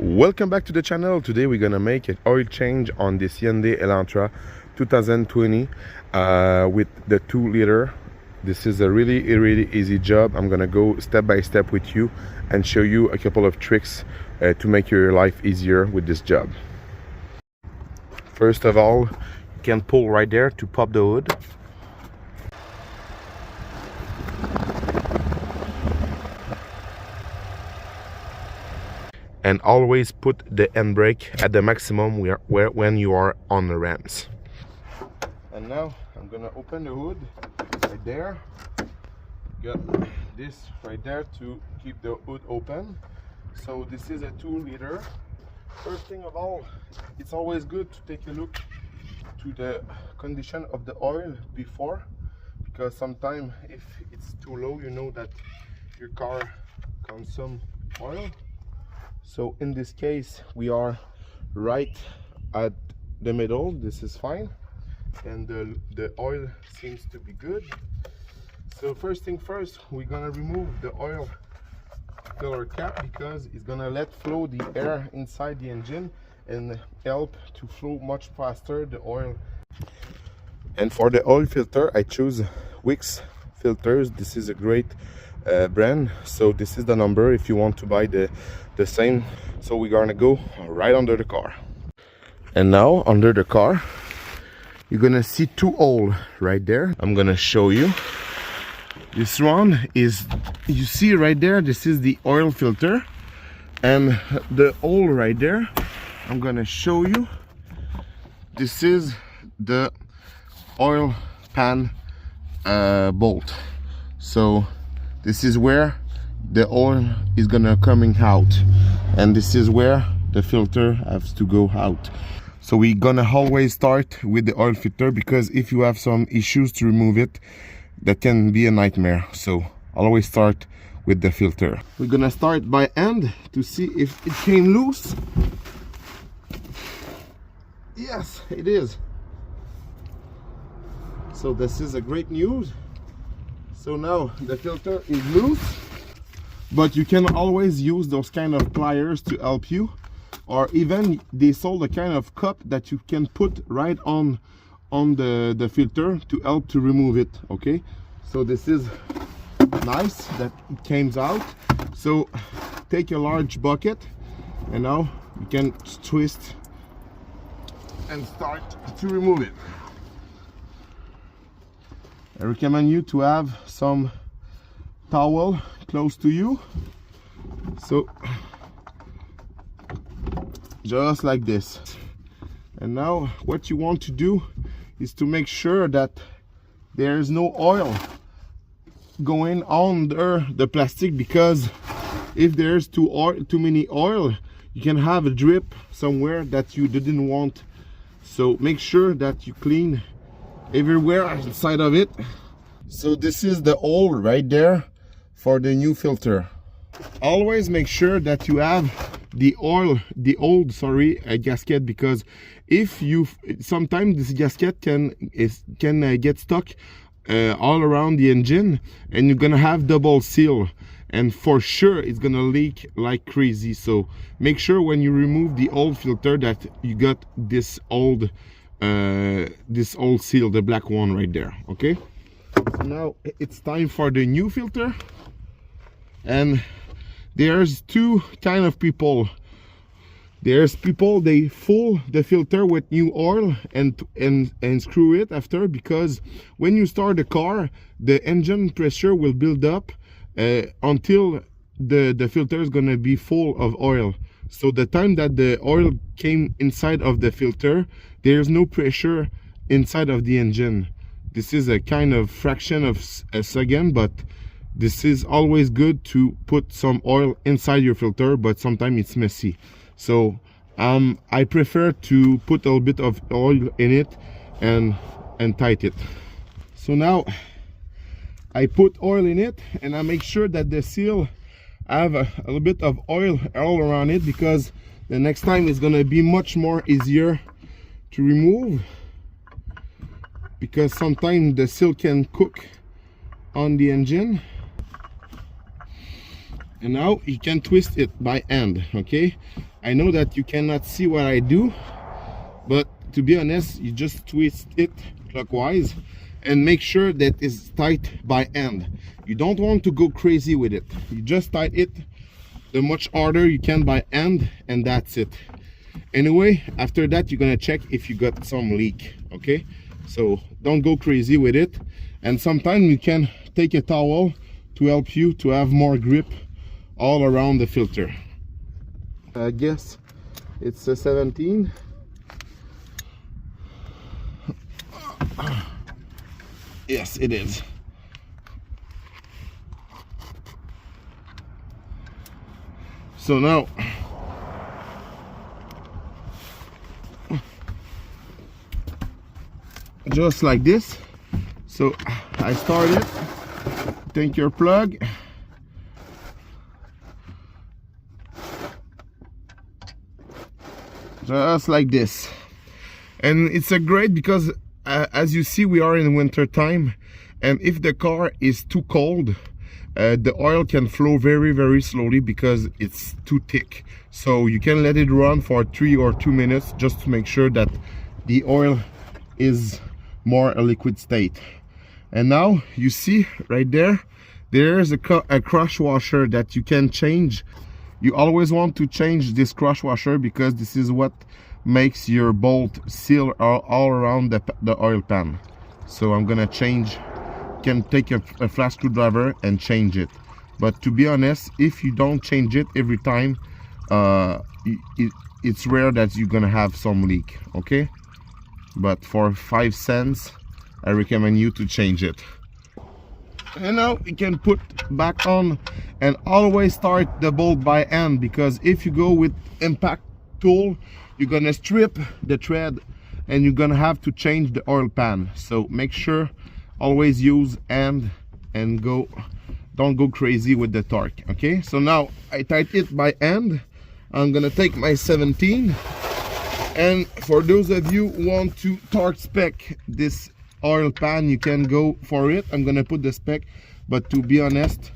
Welcome back to the channel. Today we're gonna make an oil change on this Hyundai Elantra 2020 with the 2-liter. This is a really easy job. I'm gonna go step by step with you and show you a couple of tricks to make your life easier with this job. First of all, you can pull right there to pop the hood. And always put the handbrake at the maximum when you are on the ramps. And now I'm gonna open the hood right there. Got this right there to keep the hood open. So this is a 2-liter. First thing of all, it's always good to take a look to the condition of the oil before, because sometimes if it's too low, you know that your car consumes oil. So in this case we are right at the middle. This is fine, and the oil seems to be good. So first thing first, we're gonna remove the oil filler cap, because it's gonna let flow the air inside the engine and help to flow much faster the oil. And for the oil filter, I choose Wix filters. This is a great brand, so this is the number if you want to buy the same. So we're gonna go right under the car. And now under the car you're gonna see 2 holes right there. I'm gonna show you. This one is, you see right there, this is the oil filter, and the hole right there, I'm gonna show you, this is the oil pan bolt. So this is where the oil is gonna coming out, and this is where the filter has to go out. So we're gonna always start with the oil filter, because if you have some issues to remove it, that can be a nightmare. So always start with the filter. We're gonna start by hand to see if it came loose. Yes, it is. So this is a great news. So now the filter is loose, but you can always use those kind of pliers to help you, or even they sold a kind of cup that you can put right on the filter to help to remove it. Okay, so this is nice that it came out. So take a large bucket, and now you can twist and start to remove it. I recommend you to have some towel close to you, so just like this. And now what you want to do is to make sure that there is no oil going under the plastic, because if there's too many oil, you can have a drip somewhere that you didn't want. So make sure that you clean everywhere inside of it. So this is the hole right there for the new filter. Always make sure that you have the old gasket, because if you sometimes this gasket can get stuck all around the engine, and you're gonna have double seal, and for sure it's gonna leak like crazy. So make sure when you remove the old filter that you got this old seal, the black one right there. Okay, so now it's time for the new filter. And there's 2 kind of people. There's people, they fill the filter with new oil and screw it after, because when you start the car, the engine pressure will build up until the filter is gonna be full of oil. So the time that the oil came inside of the filter, there's no pressure inside of the engine. This is a kind of fraction of a second, but this is always good to put some oil inside your filter, but sometimes it's messy. So I prefer to put a little bit of oil in it and tight it. So now I put oil in it, and I make sure that the seal have a little bit of oil all around it, because the next time it's gonna be much more easier to remove, because sometimes the seal can cook on the engine. And now you can twist it by hand, okay? I know that you cannot see what I do, but to be honest, you just twist it clockwise and make sure that it's tight by hand. You don't want to go crazy with it. You just tight it the much harder you can by hand, and that's it. Anyway, after that, you're gonna check if you got some leak. Okay, so don't go crazy with it. And sometimes you can take a towel to help you to have more grip all around the filter. I guess it's a 17. Yes, it is. So now just like this. So I started. Take your plug. Just like this. And it's a great because as you see, we are in winter time, and if the car is too cold, the oil can flow very slowly because it's too thick. So you can let it run for 3 or 2 minutes just to make sure that the oil is more a liquid state. And now you see right there, there's a crush washer that you can change. You always want to change this crush washer because this is what makes your bolt seal all around the oil pan. So I'm gonna change. Can take a flat screwdriver and change it. But to be honest, if you don't change it every time, it's rare that you're gonna have some leak. Okay, but for 5 cents I recommend you to change it. And now you can put back on, and always start the bolt by hand, because if you go with impact tool, you're gonna strip the thread and you're gonna have to change the oil pan. So make sure always use hand and don't go crazy with the torque. Okay, so now I tighten it by hand. I'm gonna take my 17, and for those of you who want to torque spec this oil pan, you can go for it. I'm gonna put the spec, but to be honest,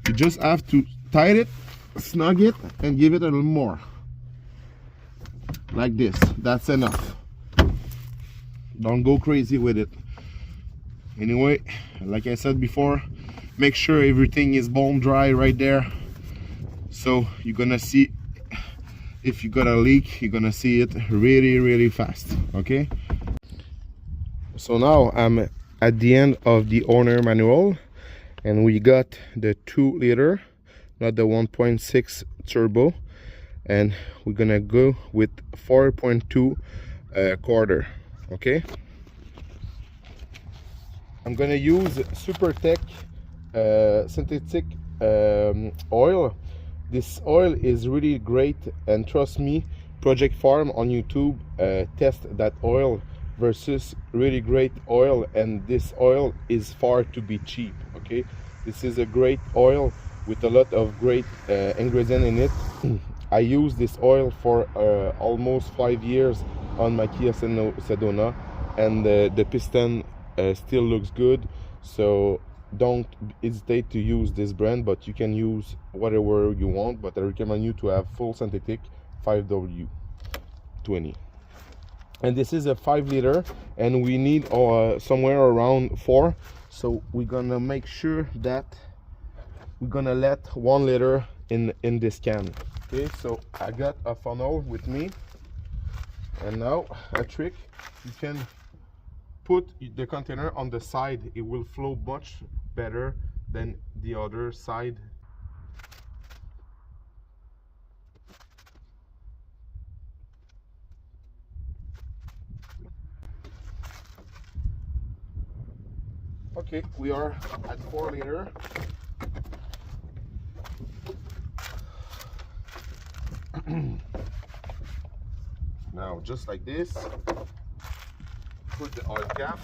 you just have to tighten it, snug it, and give it a little more like this. That's enough. Don't go crazy with it. Anyway, like I said before, make sure everything is bone dry right there. So you're gonna see if you got a leak, you're gonna see it really fast. Okay, so now I'm at the end of the owner manual, and we got the 2 liter, not the 1.6 turbo, and we're gonna go with 4.2 quarter. Okay, I'm gonna use SuperTech synthetic oil. This oil is really great, and trust me, Project Farm on YouTube test that oil versus really great oil, and this oil is far to be cheap. Okay, this is a great oil with a lot of great ingredient in it. I use this oil for almost 5 years on my Kia Sedona, and the piston still looks good. So don't hesitate to use this brand, but you can use whatever you want, but I recommend you to have full synthetic 5W20. And this is a 5 liter, and we need somewhere around 4. So we're gonna make sure that we're gonna let 1 liter in this can. Okay, so I got a funnel with me, and now a trick: you can put the container on the side. It will flow much better than the other side. Okay, we are at 4 liter. Now, just like this, put the oil cap,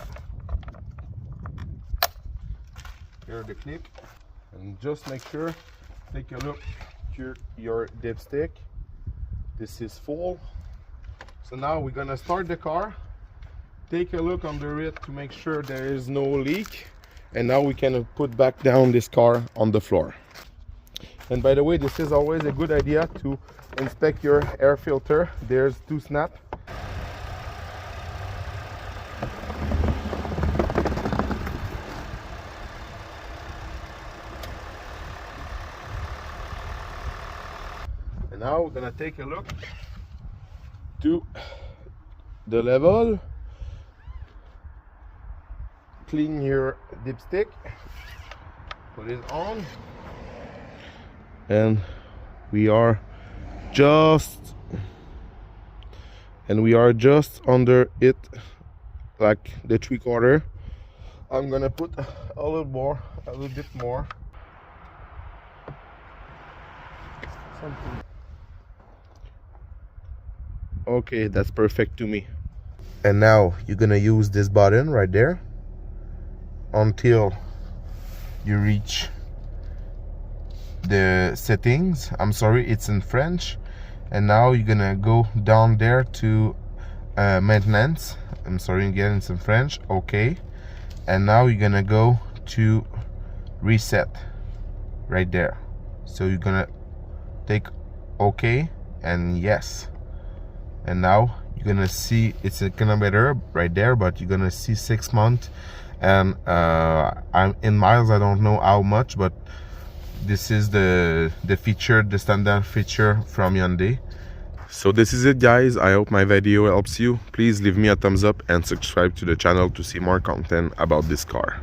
here the clip, and just make sure, take a look to your dipstick. This is full. So now we're gonna start the car. Take a look under it to make sure there is no leak, and now we can put back down this car on the floor. And by the way, this is always a good idea to inspect your air filter. There's 2 snaps. And now we're gonna take a look to the level. Clean your dipstick, put it on, and we are just under it, like the 3/4. I'm gonna put a little bit more. Something. Okay, that's perfect to me. And now you're gonna use this button right there until you reach the settings. I'm sorry, it's in French. And now you're gonna go down there to maintenance. I'm sorry, again, it's in French. Okay. And now you're gonna go to reset right there. So you're gonna take OK and yes. And now you're gonna see it's a kilometer right there, but you're gonna see 6 months. And I'm in miles, I don't know how much, but this is the feature, the standard feature from Hyundai. So this is it, guys. I hope my video helps you. Please leave me a thumbs up and subscribe to the channel to see more content about this car.